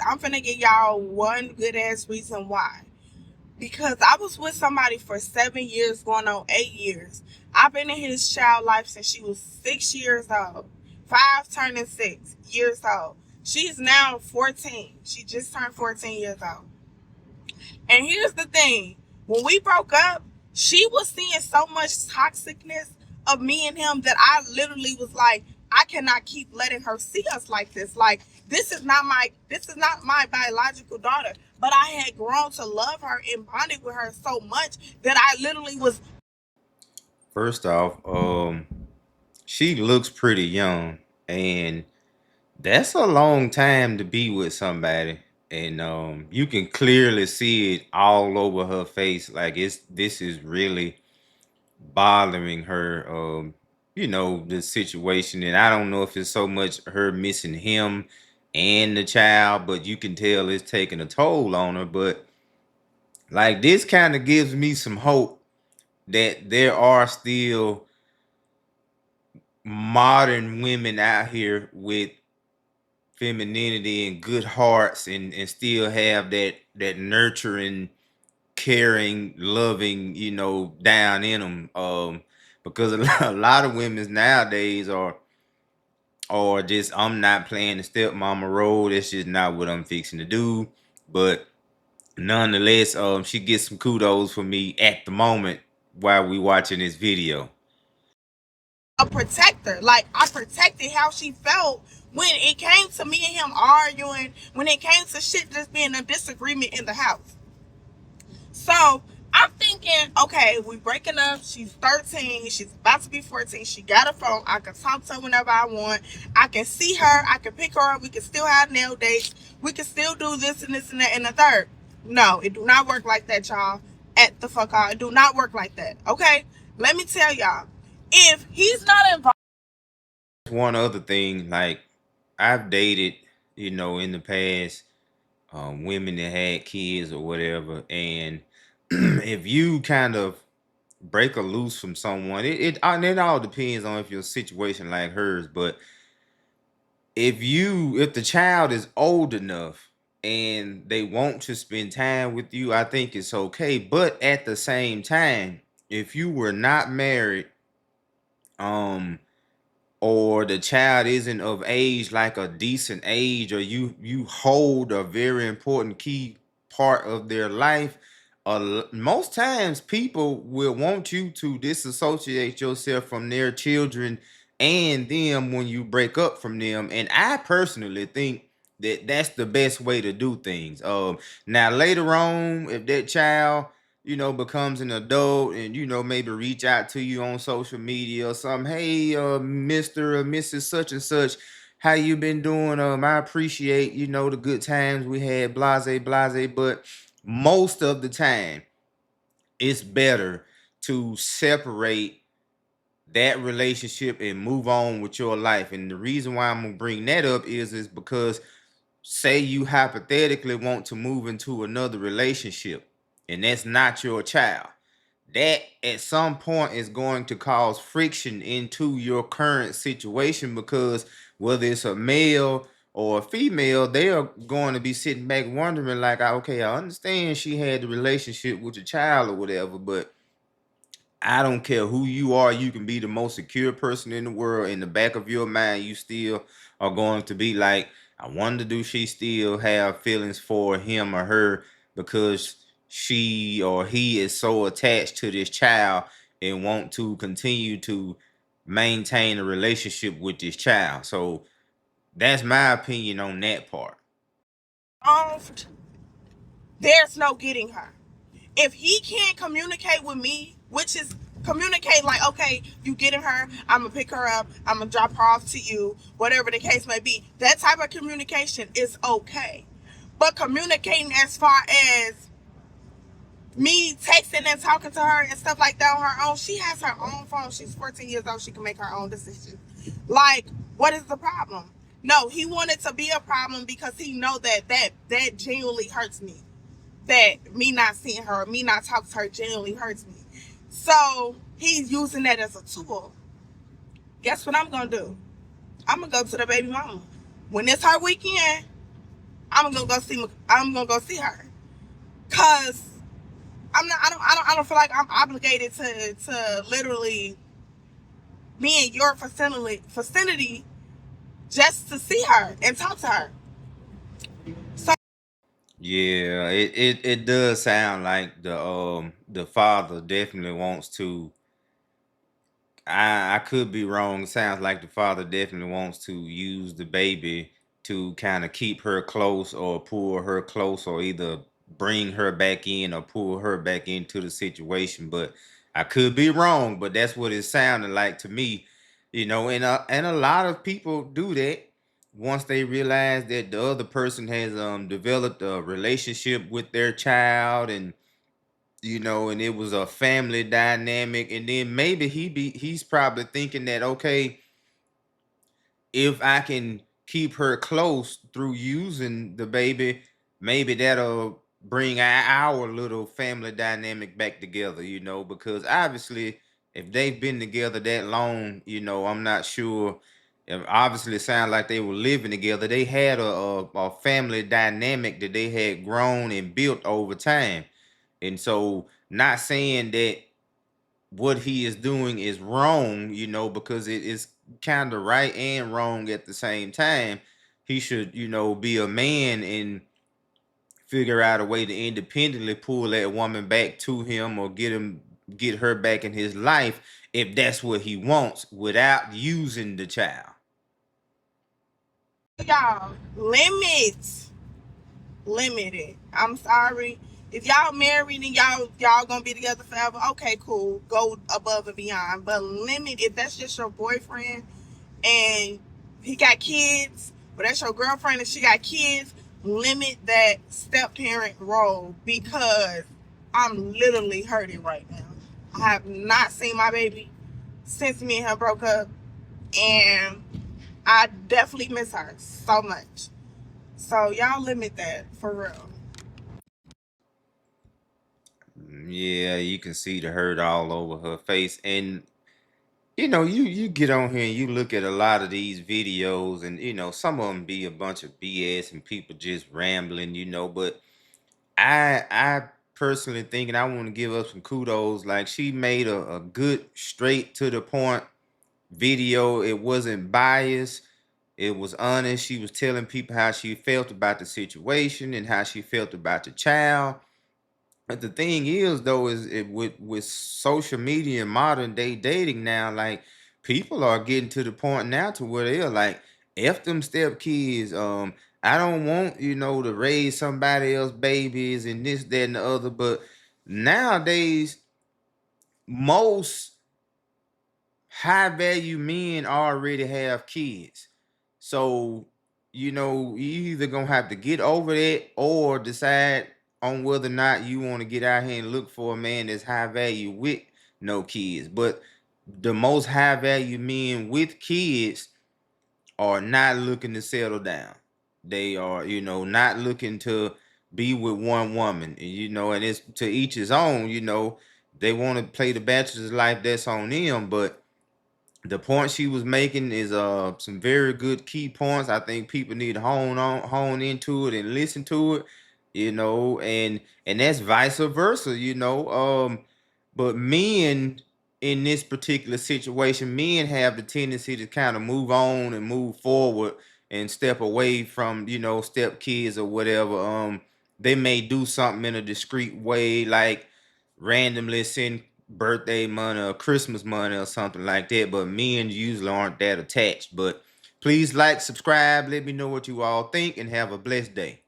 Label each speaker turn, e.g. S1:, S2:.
S1: I'm finna give y'all one good ass reason why. Because I was with somebody for 7 years, going on 8 years. I've been in his child life since she was 6 years old. 5 turning 6 years old. She's now 14. She just turned 14 years old. And here's the thing. When we broke up, she was seeing so much toxicness of me and him that I literally was like, I cannot keep letting her see us like this. Like, this is not my biological daughter. But I had grown to love her and bonded with her so much that I literally was.
S2: First off, she looks pretty young, and that's a long time to be with somebody. And you can clearly see it all over her face. Like this is really bothering her. The situation, and I don't know if it's so much her missing him and the child, but you can tell it's taking a toll on her. But like this kind of gives me some hope that there are still modern women out here with femininity and good hearts, and still have that nurturing, caring, loving, down in them. Because a lot of women nowadays are just, I'm not playing the stepmama role. That's just not what I'm fixing to do. But nonetheless, she gets some kudos for me at the moment while we watching this video.
S1: A protector. Like, I protected how she felt when it came to me and him arguing, when it came to shit just being a disagreement in the house. So I'm thinking, okay, we breaking up. She's 13. She's about to be 14. She got a phone. I can talk to her whenever I want. I can see her. I can pick her up. We can still have nail dates. We can still do this and this and that and the third. No, it do not work like that, y'all. At the fuck out. It do not work like that. Okay? Let me tell y'all. If he's not involved.
S2: One other thing, like I've dated, in the past, women that had kids or whatever, and if you kind of break a loose from someone, it all depends on if your situation like hers. But if the child is old enough and they want to spend time with you, I think it's okay. But at the same time, if you were not married, um or the child isn't of age, like a decent age, or you hold a very important key part of their life, most times people will want you to disassociate yourself from their children and them when you break up from them. And I personally think that that's the best way to do things. Now later on, if that child becomes an adult, and maybe reach out to you on social media or something, hey, Mr. or Mrs. Such and such, how you been doing? I appreciate the good times we had, blase blase. But most of the time, it's better to separate that relationship and move on with your life. And the reason why I'm gonna bring that up is because, say you hypothetically want to move into another relationship and that's not your child, that at some point is going to cause friction into your current situation, because whether it's a male or a female, they are going to be sitting back wondering, like, okay, I understand she had the relationship with your child or whatever, but I don't care who you are. You can be the most secure person in the world. In the back of your mind, you still are going to be like, I wonder, do she still have feelings for him or her, because she or he is so attached to this child and want to continue to maintain a relationship with this child. So that's my opinion on that part.
S1: Involved, there's no getting her. If he can't communicate with me, which is communicate like, okay, you getting her, I'm gonna pick her up, I'm gonna drop her off to you, whatever the case may be, that type of communication is okay. But communicating as far as me texting and talking to her and stuff like that on her own, she has her own phone. She's 14 years old. She can make her own decisions. Like, what is the problem? No, he wanted to be a problem because he know that genuinely hurts me. That me not seeing her, me not talking to her genuinely hurts me. So he's using that as a tool. Guess what I'm gonna do? I'm gonna go to the baby mama. When it's her weekend, I'm gonna go see her, cause I'm not. I don't feel like I'm obligated to literally be in your vicinity just to see her and talk to her. So
S2: Yeah, it does sound like the father definitely wants to. I could be wrong. It sounds like the father definitely wants to use the baby to kind of keep her close or pull her close, or either bring her back in or pull her back into the situation. But I could be wrong, but that's what it sounded like to me. And a lot of people do that once they realize that the other person has developed a relationship with their child, and it was a family dynamic, and then maybe he's probably thinking that, okay, if I can keep her close through using the baby, maybe that'll bring our little family dynamic back together, because obviously if they've been together that long, I'm not sure. Obviously it sounds like they were living together. They had a family dynamic that they had grown and built over time. And so, not saying that what he is doing is wrong, because it is kind of right and wrong at the same time. He should, be a man and figure out a way to independently pull that woman back to him, or get her back in his life if that's what he wants, without using the child.
S1: y'all, limit it. I'm sorry. If y'all married and y'all gonna be together forever, okay, cool. Go above and beyond. But limit, if that's just your boyfriend and he got kids, but that's your girlfriend and she got kids, limit that step parent role, because I'm literally hurting right now. I have not seen my baby since me and her broke up, and I definitely miss her so much. So y'all limit that for real.
S2: Yeah, you can see the hurt all over her face. And you get on here and you look at a lot of these videos, and some of them be a bunch of BS and people just rambling, but I personally think, and I want to give up some kudos, like she made a good, straight to the point video. It wasn't biased, it was honest. She was telling people how she felt about the situation and how she felt about the child. But the thing is, though, is with social media and modern day dating now, like, people are getting to the point now to where they're like, "F them step kids." I don't want, to raise somebody else babies and this, that, and the other. But nowadays, most high value men already have kids. So, you either gonna have to get over that or decide on whether or not you want to get out here and look for a man that's high value with no kids. But the most high value men with kids are not looking to settle down. They are, not looking to be with one woman. And it's to each his own. They want to play the bachelor's life, that's on them. But the point she was making is some very good key points. I think people need to hone into it and listen to it, and that's vice versa, but men in this particular situation, men have the tendency to kind of move on and move forward and step away from, step kids or whatever. They may do something in a discreet way, like randomly send birthday money or Christmas money or something like that. But men usually aren't that attached. But please like, subscribe, let me know what you all think, and have a blessed day.